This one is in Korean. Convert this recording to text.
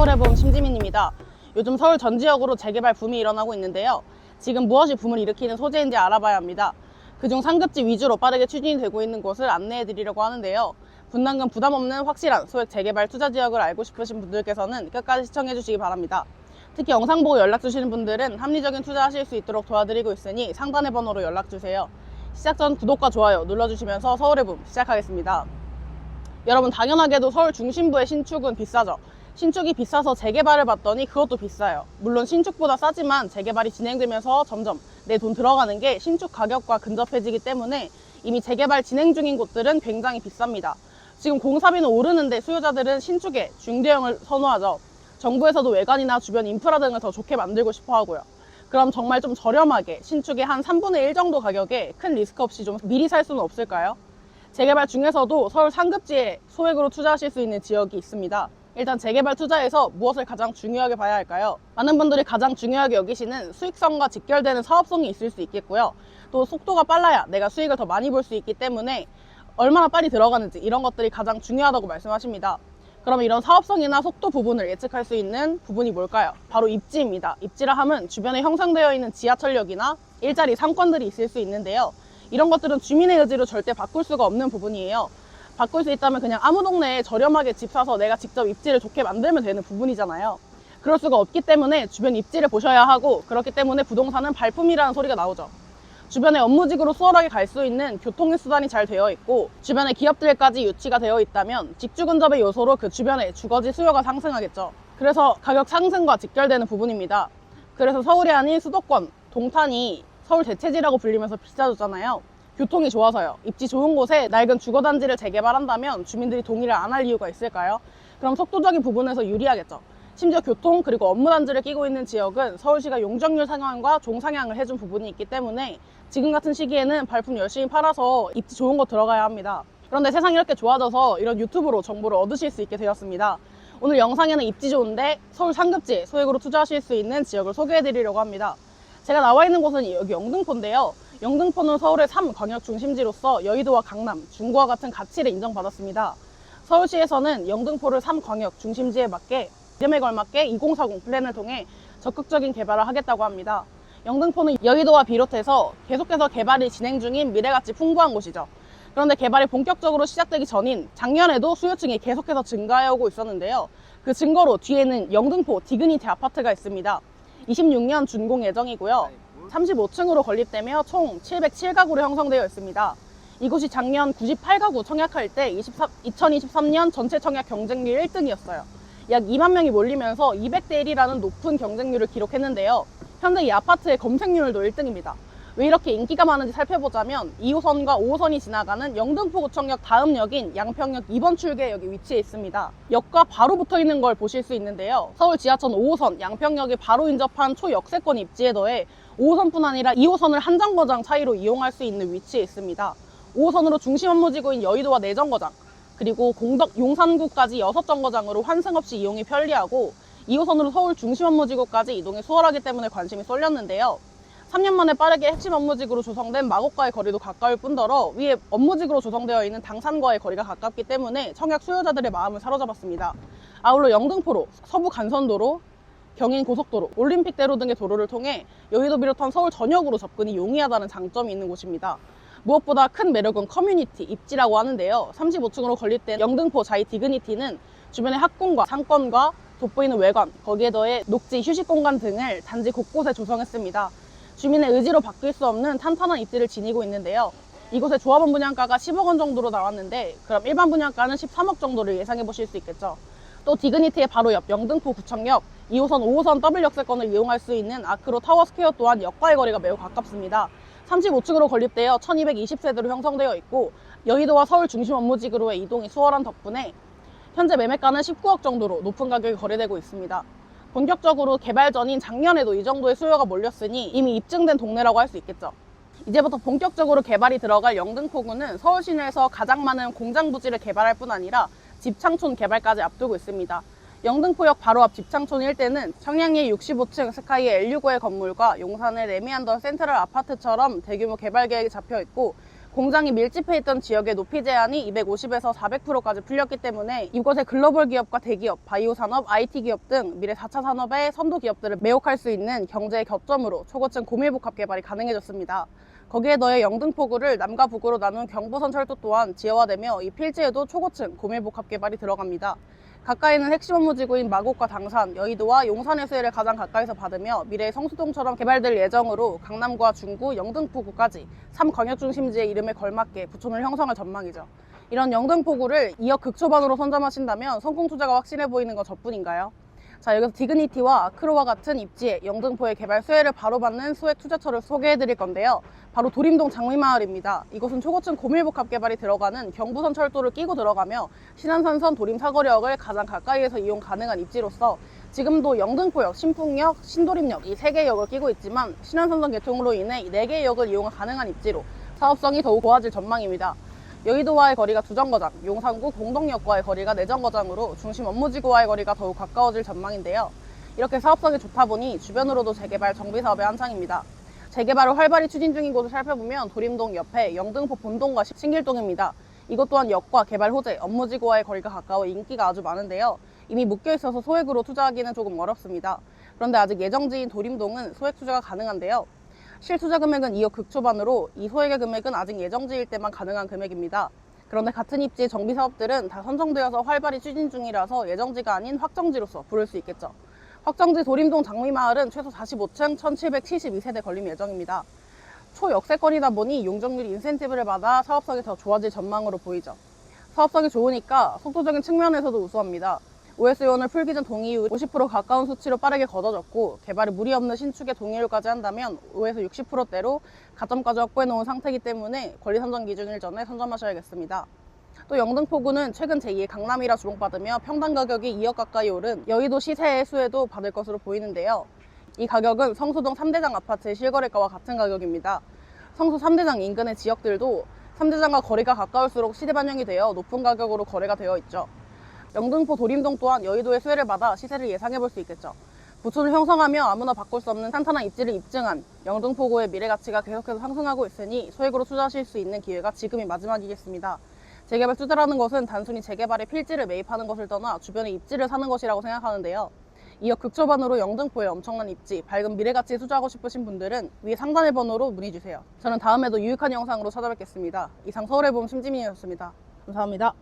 서울의 봄 심지민입니다. 요즘 서울 전 지역으로 재개발 붐이 일어나고 있는데요. 지금 무엇이 붐을 일으키는 소재인지 알아봐야 합니다. 그중 상급지 위주로 빠르게 추진이 되고 있는 곳을 안내해 드리려고 하는데요. 분담금 부담 없는 확실한 소액 재개발 투자 지역을 알고 싶으신 분들께서는 끝까지 시청해 주시기 바랍니다. 특히 영상 보고 연락 주시는 분들은 합리적인 투자하실 수 있도록 도와드리고 있으니 상단의 번호로 연락 주세요. 시작 전 구독과 좋아요 눌러주시면서 서울의 붐 시작하겠습니다. 여러분, 당연하게도 서울 중심부의 신축은 비싸죠. 신축이 비싸서 재개발을 봤더니 그것도 비싸요. 물론 신축보다 싸지만 재개발이 진행되면서 점점 내 돈 들어가는 게 신축 가격과 근접해지기 때문에 이미 재개발 진행 중인 곳들은 굉장히 비쌉니다. 지금 공사비는 오르는데 수요자들은 신축에 중대형을 선호하죠. 정부에서도 외관이나 주변 인프라 등을 더 좋게 만들고 싶어 하고요. 그럼 정말 좀 저렴하게 신축의 한 3분의 1 정도 가격에 큰 리스크 없이 좀 미리 살 수는 없을까요? 재개발 중에서도 서울 상급지에 소액으로 투자하실 수 있는 지역이 있습니다. 일단 재개발 투자에서 무엇을 가장 중요하게 봐야 할까요? 많은 분들이 가장 중요하게 여기시는 수익성과 직결되는 사업성이 있을 수 있겠고요. 또 속도가 빨라야 내가 수익을 더 많이 볼 수 있기 때문에 얼마나 빨리 들어가는지 이런 것들이 가장 중요하다고 말씀하십니다. 그럼 이런 사업성이나 속도 부분을 예측할 수 있는 부분이 뭘까요? 바로 입지입니다. 입지라 함은 주변에 형성되어 있는 지하철역이나 일자리 상권들이 있을 수 있는데요. 이런 것들은 주민의 의지로 절대 바꿀 수가 없는 부분이에요. 바꿀 수 있다면 그냥 아무 동네에 저렴하게 집 사서 내가 직접 입지를 좋게 만들면 되는 부분이잖아요. 그럴 수가 없기 때문에 주변 입지를 보셔야 하고, 그렇기 때문에 부동산은 발품이라는 소리가 나오죠. 주변에 업무직으로 수월하게 갈 수 있는 교통의 수단이 잘 되어 있고 주변에 기업들까지 유치가 되어 있다면 직주 근접의 요소로 그 주변에 주거지 수요가 상승하겠죠. 그래서 가격 상승과 직결되는 부분입니다. 그래서 서울이 아닌 수도권, 동탄이 서울 대체지라고 불리면서 비싸졌잖아요. 교통이 좋아서요. 입지 좋은 곳에 낡은 주거단지를 재개발한다면 주민들이 동의를 안 할 이유가 있을까요? 그럼 속도적인 부분에서 유리하겠죠. 심지어 교통 그리고 업무단지를 끼고 있는 지역은 서울시가 용적률 상향과 종상향을 해준 부분이 있기 때문에 지금 같은 시기에는 발품 열심히 팔아서 입지 좋은 거 들어가야 합니다. 그런데 세상이 이렇게 좋아져서 이런 유튜브로 정보를 얻으실 수 있게 되었습니다. 오늘 영상에는 입지 좋은데 서울 상급지에 소액으로 투자하실 수 있는 지역을 소개해 드리려고 합니다. 제가 나와 있는 곳은 여기 영등포인데요. 영등포는 서울의 3광역 중심지로서 여의도와 강남, 중구와 같은 가치를 인정받았습니다. 서울시에서는 영등포를 3광역 중심지에 맞게 이름에 걸맞게 2040 플랜을 통해 적극적인 개발을 하겠다고 합니다. 영등포는 여의도와 비롯해서 계속해서 개발이 진행 중인 미래가치 풍부한 곳이죠. 그런데 개발이 본격적으로 시작되기 전인 작년에도 수요층이 계속해서 증가해오고 있었는데요. 그 증거로 뒤에는 영등포 디그니티 아파트가 있습니다. 26년 준공 예정이고요. 35층으로 건립되며 총 707가구로 형성되어 있습니다. 이곳이 작년 98가구 청약할 때 2023년 전체 청약 경쟁률 1등이었어요. 약 2만 명이 몰리면서 200대 1이라는 높은 경쟁률을 기록했는데요. 현재 이 아파트의 검색률도 1등입니다. 왜 이렇게 인기가 많은지 살펴보자면 2호선과 5호선이 지나가는 영등포구청역 다음 역인 양평역 2번 출구역에 위치해 있습니다. 역과 바로 붙어 있는 걸 보실 수 있는데요. 서울 지하철 5호선 양평역에 바로 인접한 초역세권 입지에 더해 5호선뿐 아니라 2호선을 한 정거장 차이로 이용할 수 있는 위치에 있습니다. 5호선으로 중심 업무지구인 여의도와 4정거장, 그리고 공덕 용산구까지 6정거장으로 환승 없이 이용이 편리하고 2호선으로 서울 중심 업무지구까지 이동이 수월하기 때문에 관심이 쏠렸는데요. 3년 만에 빠르게 핵심 업무지구로 조성된 마곡과의 거리도 가까울 뿐더러 위에 업무지구로 조성되어 있는 당산과의 거리가 가깝기 때문에 청약 수요자들의 마음을 사로잡았습니다. 아울러 영등포로 서부 간선도로, 경인고속도로, 올림픽대로 등의 도로를 통해 여의도 비롯한 서울 전역으로 접근이 용이하다는 장점이 있는 곳입니다. 무엇보다 큰 매력은 커뮤니티, 입지라고 하는데요. 35층으로 건립된 영등포 자이 디그니티는 주변의 학군과 상권과 돋보이는 외관, 거기에 더해 녹지, 휴식공간 등을 단지 곳곳에 조성했습니다. 주민의 의지로 바뀔 수 없는 탄탄한 입지를 지니고 있는데요. 이곳의 조합원 분양가가 10억 원 정도로 나왔는데 그럼 일반 분양가는 13억 정도를 예상해 보실 수 있겠죠. 또 디그니티의 바로 옆 영등포 구청역 2호선, 5호선 더블 역세권을 이용할 수 있는 아크로 타워스퀘어 또한 역과의 거리가 매우 가깝습니다. 35층으로 건립되어 1220세대로 형성되어 있고 여의도와 서울 중심 업무지구로의 이동이 수월한 덕분에 현재 매매가는 19억 정도로 높은 가격이 거래되고 있습니다. 본격적으로 개발 전인 작년에도 이 정도의 수요가 몰렸으니 이미 입증된 동네라고 할 수 있겠죠. 이제부터 본격적으로 개발이 들어갈 영등포구는 서울 시내에서 가장 많은 공장 부지를 개발할 뿐 아니라 집창촌 개발까지 앞두고 있습니다. 영등포역 바로 앞 집창촌 일대는 청량리 65층 스카이의 L65의 건물과 용산의 레미안더 센트럴 아파트처럼 대규모 개발 계획이 잡혀 있고 공장이 밀집해 있던 지역의 높이 제한이 250에서 400%까지 풀렸기 때문에 이곳의 글로벌 기업과 대기업, 바이오 산업, IT 기업 등 미래 4차 산업의 선도 기업들을 매혹할 수 있는 경제의 거점으로 초고층 고밀복합 개발이 가능해졌습니다. 거기에 더해 영등포구를 남과 북으로 나눈 경부선 철도 또한 지하화되며 이 필지에도 초고층 고밀복합 개발이 들어갑니다. 가까이는 핵심 업무지구인 마곡과 당산, 여의도와 용산의 수혜를 가장 가까이서 받으며 미래의 성수동처럼 개발될 예정으로 강남과 중구, 영등포구까지 3광역 중심지의 이름에 걸맞게 부촌을 형성할 전망이죠. 이런 영등포구를 2억 극초반으로 선점하신다면 성공 투자가 확실해 보이는 건 저뿐인가요? 자, 여기서 디그니티와 아크로와 같은 입지에 영등포의 개발 수혜를 바로 받는 소액 투자처를 소개해 드릴 건데요. 바로 도림동 장미마을입니다. 이곳은 초고층 고밀복합 개발이 들어가는 경부선 철도를 끼고 들어가며 신안산선 도림 사거리역을 가장 가까이에서 이용 가능한 입지로서 지금도 영등포역, 신풍역, 신도림역 이 3개 역을 끼고 있지만 신안산선 개통으로 인해 이 4개의 역을 이용 가능한 입지로 사업성이 더욱 좋아질 전망입니다. 여의도와의 거리가 2정거장, 용산구 공동역과의 거리가 4정거장으로 중심 업무지구와의 거리가 더욱 가까워질 전망인데요. 이렇게 사업성이 좋다 보니 주변으로도 재개발, 정비사업에 한창입니다. 재개발을 활발히 추진 중인 곳을 살펴보면 도림동 옆에 영등포 본동과 신길동입니다. 이것 또한 역과 개발 호재, 업무지구와의 거리가 가까워 인기가 아주 많은데요. 이미 묶여있어서 소액으로 투자하기는 조금 어렵습니다. 그런데 아직 예정지인 도림동은 소액 투자가 가능한데요. 실투자 금액은 2억 극초반으로 이 소액의 금액은 아직 예정지일 때만 가능한 금액입니다. 그런데 같은 입지의 정비사업들은 다 선정되어서 활발히 추진 중이라서 예정지가 아닌 확정지로서 부를 수 있겠죠. 확정지 도림동 장미마을은 최소 45층 1772세대 걸림 예정입니다. 초역세권이다 보니 용적률 인센티브를 받아 사업성이 더 좋아질 전망으로 보이죠. 사업성이 좋으니까 속도적인 측면에서도 우수합니다. OS요원을 풀기 전 동의율 50% 가까운 수치로 빠르게 걷어졌고 개발에 무리 없는 신축의 동의율까지 한다면 5에서 60%대로 가점까지 확보해 놓은 상태이기 때문에 권리 선정 기준일 전에 선점하셔야겠습니다. 또 영등포구는 최근 제2의 강남이라 주목받으며 평당 가격이 2억 가까이 오른 여의도 시세의 수혜도 받을 것으로 보이는데요. 이 가격은 성수동 3대장 아파트의 실거래가와 같은 가격입니다. 성수 3대장 인근의 지역들도 3대장과 거리가 가까울수록 시대 반영이 되어 높은 가격으로 거래가 되어 있죠. 영등포 도림동 또한 여의도의 수혜를 받아 시세를 예상해 볼 수 있겠죠. 부촌을 형성하며 아무나 바꿀 수 없는 탄탄한 입지를 입증한 영등포구의 미래 가치가 계속해서 상승하고 있으니 소액으로 투자하실 수 있는 기회가 지금이 마지막이겠습니다. 재개발 투자라는 것은 단순히 재개발의 필지를 매입하는 것을 떠나 주변의 입지를 사는 것이라고 생각하는데요. 2억 극초반으로 영등포의 엄청난 입지, 밝은 미래 가치에 투자하고 싶으신 분들은 위에 상단의 번호로 문의주세요. 저는 다음에도 유익한 영상으로 찾아뵙겠습니다. 이상 서울의 봄 심지민이었습니다. 감사합니다.